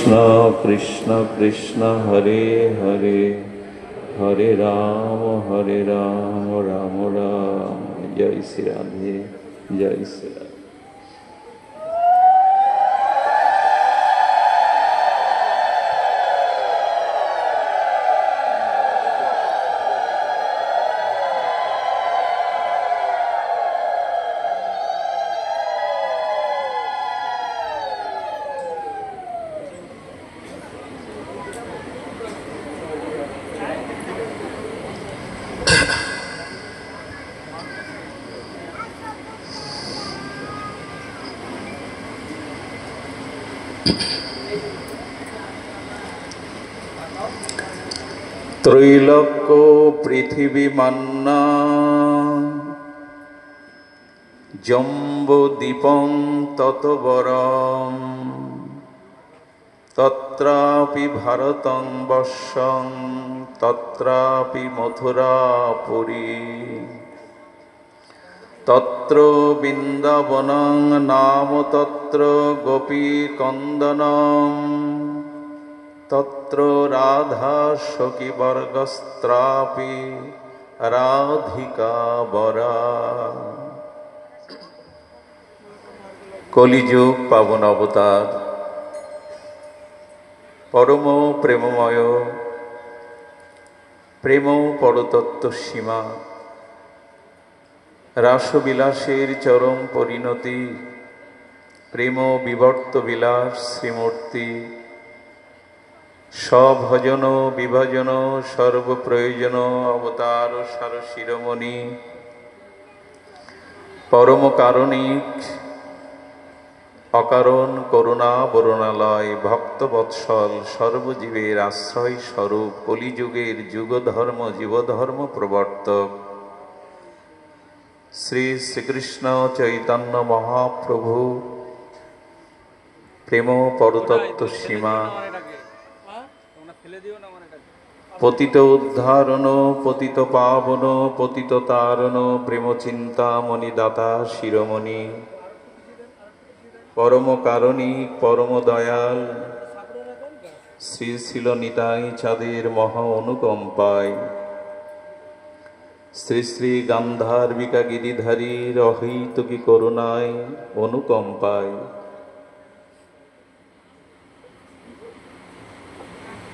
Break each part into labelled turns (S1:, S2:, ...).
S1: कृष्ण कृष्ण कृष्ण हरे हरे हरे राम राम राम। जय श्री राधे, जय श्री राधे। त्रैलोक्य पृथिवी मन्ना जम्बुद्वीपं ततोबरं तत्रापि भारतं वर्षं तत्रापि मथुरापुरी तत्र वृन्दावनं नाम तत्र गोपीकन्दनं तत्र राधा सखी वर्गस्त्रापि राधिका बरा। कलिजुग पावन अवतार परम प्रेममय प्रेम परतत्व सीमा रासবিলাসের चरम परिणति प्रेम विवर्त विलास श्रीमूर्ति सभजन विभजन सर्वप्रयोजन अवतार सार शिरोमणि परम कारुणिक अकारण करुणा बरुणालय भक्तवत्सल सर्वजीवेर आश्रय स्वरूप कलिजुगेर जुगधर्म जीवधर्म प्रवर्तक श्री श्रीकृष्ण चैतन्य महाप्रभु प्रेम परतत्व सीमा पतित उद्धारण पतित पावन पतित तारण प्रेम चिंतामणि दाता शिरोमणि परम कारुणिक परम दयाल श्री शिल निताई चाँदेर महा अनुकम्पाय श्री श्री गांधार्विका गिरिधारीर अहैतुकी करुणाय अनुकम्पाय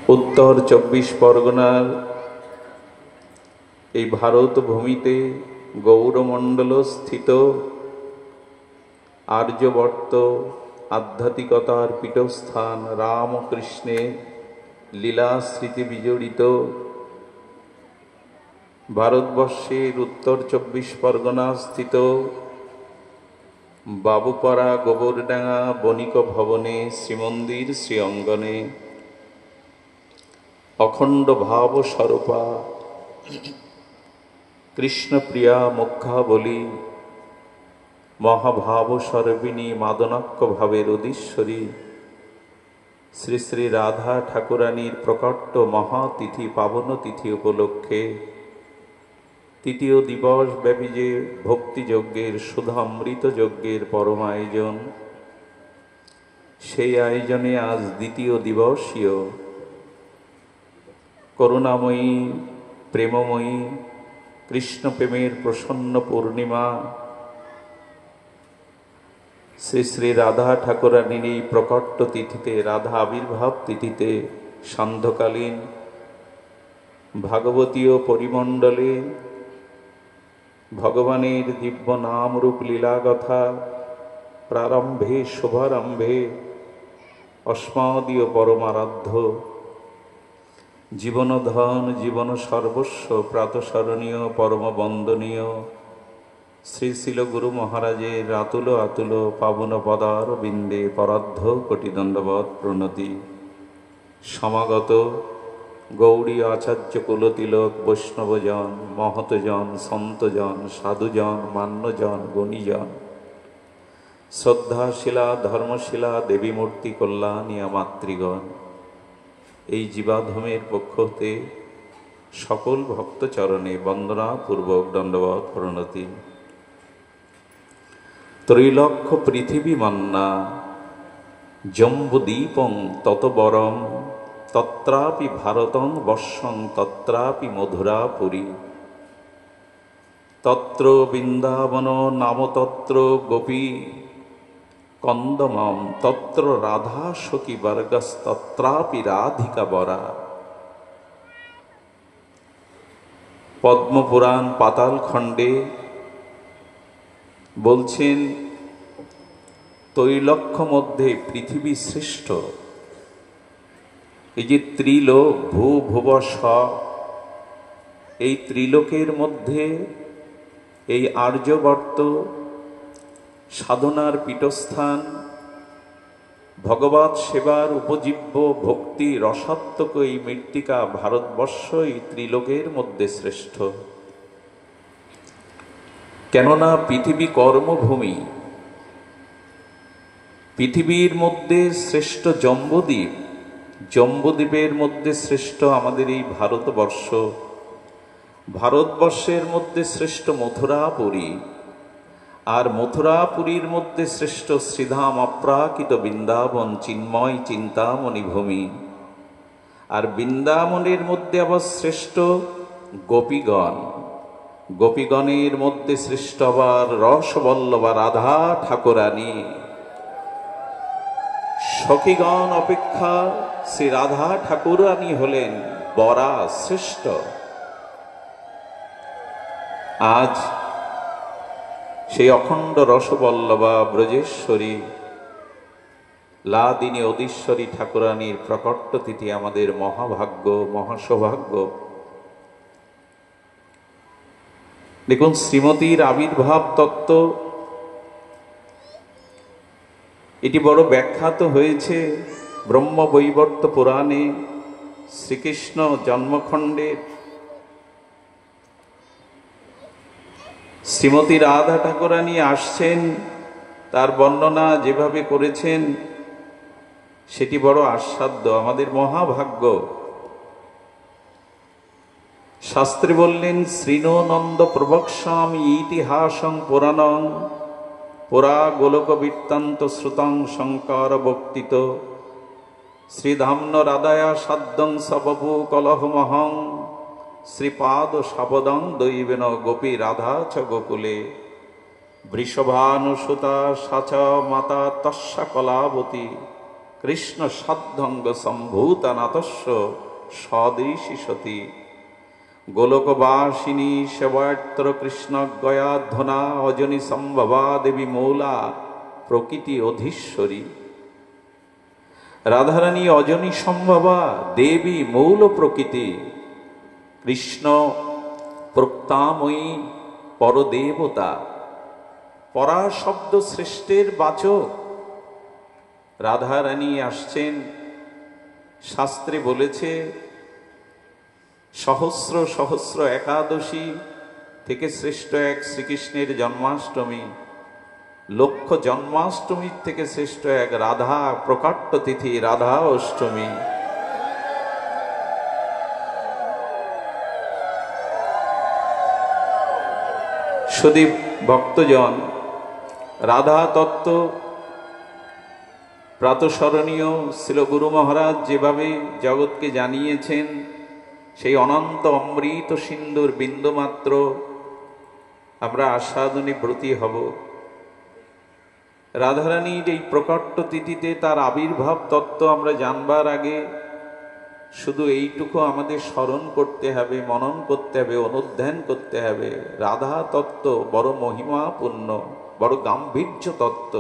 S1: उत्तर 24 परगनार এই भारत भूमिते गौरमंडल स्थित आर्यवर्त आध्यात्मिकतार पीठस्थान रामकृष्णेर लीला स्मृति विजड़ित भारतवर्षेर उत्तर 24 परगना स्थित बाबूपाड़ा गोबरडांगा बणिक भवने श्रीमंदिर श्री अंगने अखंड भाव स्वरूपा कृष्ण प्रिया मुखाबली महाभाव सर्विनी मादनाक्ष भावेर उदीश्वरी श्री श्री राधा ठाकुरानीर प्रकट महातिथि पावन तिथि उपलक्षे तृतीय दिवस व्यापी जे भक्ति यज्ञेर सुधामृत यज्ञेर परम आयोजन सेई आयोजने आज द्वितीय दिवसीय करुणामयी प्रेममयी कृष्ण प्रेमेर प्रसन्न पूर्णिमा श्री श्री राधा ठाकुरानीर प्रकट तिथिते राधा आविर्भाव तिथिते सान्ध्यकालीन भागवतीय परिमंडले भगवानेर दिव्य नाम रूप लीला कथा प्रारंभे शुभारंभे अस्मदीय परमाराध्य जीवन धन जीवन सर्वस्व प्रातस्मरणीय परम वंदनीय श्री शिल गुरु महाराजेर आतुल आतुल पावन पदार बिंदे पराध्य कोटि दंडवत प्रणति समागत गौड़ी आचार्य कुलतिलक वैष्णवजन महतजन सन्तजन साधुजन मान्यजन गणिजन श्रद्धाशिला धर्मशिला देवी मूर्ति कल्याणिया मातृगण এই জীবাধমের পক্ষ হতে সকল ভক্ত চরণে বন্দনা পূর্বক দণ্ডবত প্রণতি। ত্রৈলক্ষ পৃথিবী মান্না জম্বুদ্বীপং তত বরম তত্রাপি ভারতং বর্ষং তত্রাপি মধুরাপুরী তত্র বৃন্দাবন নাম তত্র গোপী কন্দমম তত্র রাধা সখী বর্গস্তত্রাপি রাধিকা বরা। পদ্মপুরাণ পাতাল খণ্ডে বলছেন তৈলক্ষ মধ্যে পৃথিবী শ্রেষ্ঠ। এই যে ত্রিলোক ভূ ভুব স্ব, এই ত্রিলোকের মধ্যে এই আর্যবর্ত সাধনার পীঠস্থান, ভগবৎ সেবার উপজীব্য ভক্তি রসাত্মক এই মৃত্তিকা ভারতবর্ষ এই ত্রিলোকের মধ্যে শ্রেষ্ঠ। কেননা পৃথিবী কর্মভূমি। পৃথিবীর মধ্যে শ্রেষ্ঠ জম্বুদ্বীপ, জম্বুদ্বীপের মধ্যে শ্রেষ্ঠ আমাদের এই ভারতবর্ষ, ভারতবর্ষের মধ্যে শ্রেষ্ঠ মথুরাপুরী, আর মথুরাপুরীর মধ্যে শ্রেষ্ঠ শ্রীধাম অপ্রাকৃত বৃন্দাবন চিন্ময় চিন্তামণি ভূমি, আর বৃন্দাবনের মধ্যে আবার শ্রেষ্ঠ গোপীগণ, গোপীগণের মধ্যে শ্রেষ্ঠ আবার রসবল্লভা রাধা ঠাকুরানী। সখীগণ অপেক্ষা শ্রী রাধা ঠাকুরানী হলেন বরা শ্রেষ্ঠ। আজ সেই অখণ্ড রসবল্লভা ব্রজেশ্বরী লাদিনী অধীশ্বরী ঠাকুরানীর প্রকট তিথি আমাদের মহাভাগ্য, মহাসৌভাগ্য। দেখুন, শ্রীমতীর আবির্ভাব তত্ত্ব এটি বড় ব্যাখ্যাত হয়েছে ব্রহ্মবৈবর্ত পুরাণে। শ্রীকৃষ্ণ জন্মখণ্ডের শ্রীমতী রাধা ঠাকুরানী আসছেন, তার বর্ণনা যেভাবে করেছেন সেটি বড় আস্বাদ্য, আমাদের মহাভাগ্য। শাস্ত্রে বললেন, শ্রীনো নন্দ প্রবক্ষ্যামি ইতিহাসং পুরাণং পুরা গোলক বৃত্তান্ত শ্রুতং শঙ্কর বক্তিত শ্রীধাম্ন রাধায়া সাধ্যং সবপু কলহমহং শ্রীপাদ সাবদং দৈবেন গোপী রাধা চ গোকুলে বৃষভানুসুতা সাচ মাতা তস্যা কলাবতী কৃষ্ণ সাধ্যঙ্গ সম্ভূতা নাতস্য সদৃশী সতী গোলকবাসিনী সেবায়ত্র কৃষ্ণ গয়াধ্বনা অজনী সম্ভবা দেবী মৌলা প্রকৃতি অধীশ্বরী। রাধারানী অজনী সম্ভবা দেবী মৌল প্রকৃতি, কৃষ্ণ প্রক্তাময়ী পরদেবতা, পরা শব্দ শ্রেষ্ঠের বাচক। রাধারানী আসছেন, শাস্ত্রে বলেছে সহস্র সহস্র একাদশী থেকে শ্রেষ্ঠ এক শ্রীকৃষ্ণের জন্মাষ্টমী, লক্ষ জন্মাষ্টমীর থেকে শ্রেষ্ঠ এক রাধা প্রকাট্য তিথি রাধা অষ্টমী। সুদীপ ভক্তজন, রাধা তত্ত্ব প্রাতঃস্মরণীয় শ্রীল গুরু মহারাজ যেভাবে জগৎকে জানিয়েছেন, সেই অনন্ত অমৃত সিন্ধুর বিন্দুমাত্র আমরা আস্বাদনে ব্রতী হব। রাধারানীর এই প্রকট তিথিতে তার আবির্ভাব তত্ত্ব আমরা জানবার আগে শুধু এইটুকু আমাদের স্মরণ করতে হবে, মনন করতে হবে, অনুধ্যান করতে হবে। রাধা তত্ত্ব বড় মহিমাপূর্ণ, বড় গাম্ভীর্য তত্ত্ব।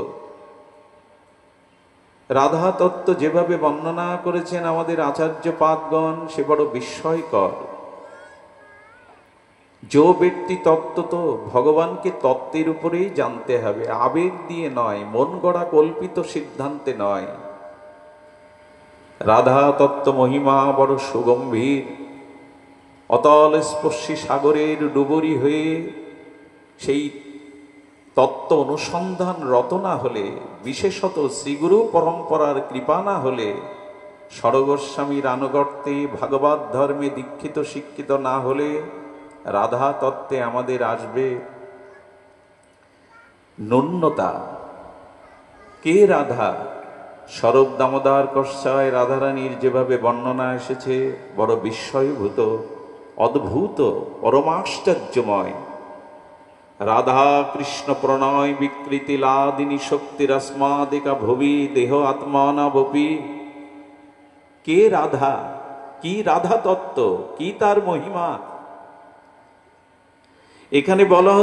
S1: রাধা তত্ত্ব যেভাবে বর্ণনা করেছেন আমাদের আচার্য পাদগণ, সে বড় বিস্ময়কর। जो ব্যক্তি তত্ত্ব, তো ভগবানকে তত্ত্বের উপরেই জানতে হবে, আবেগ দিয়ে নয়, মন গড়া কল্পিত সিদ্ধান্তে নয়। রাধা তত্ত্ব মহিমা বড় সুগম্ভীর। অতল স্পর্শী সাগরের ডুবুরি হয়ে সেই তত্ত্ব অনুসন্ধান রত না হলে, বিশেষত শ্রীগুরু পরম্পরার কৃপা না হলে, সরগোস্বামীর আনুগত্যে ভাগবত ধর্মে দীক্ষিত শিক্ষিত না হলে রাধা তত্ত্বে আমাদের আসবে ন্যূনতা। কে রাধা? স্বরূপ দামোদর কষায় রাধারানীর যেভাবে বর্ণনা এসেছে বড় বিস্ময়ভূত, অদ্ভুত, পরমাশ্চর্যময়। রাধা কৃষ্ণ প্রণয় বিকৃতি লাদিনী শক্তিরস্মাদিকা ভুবি দেহ আত্মানাবপি। কে রাধা, কি রাধা তত্ত্ব, কি তার মহিমা? এখানে বলা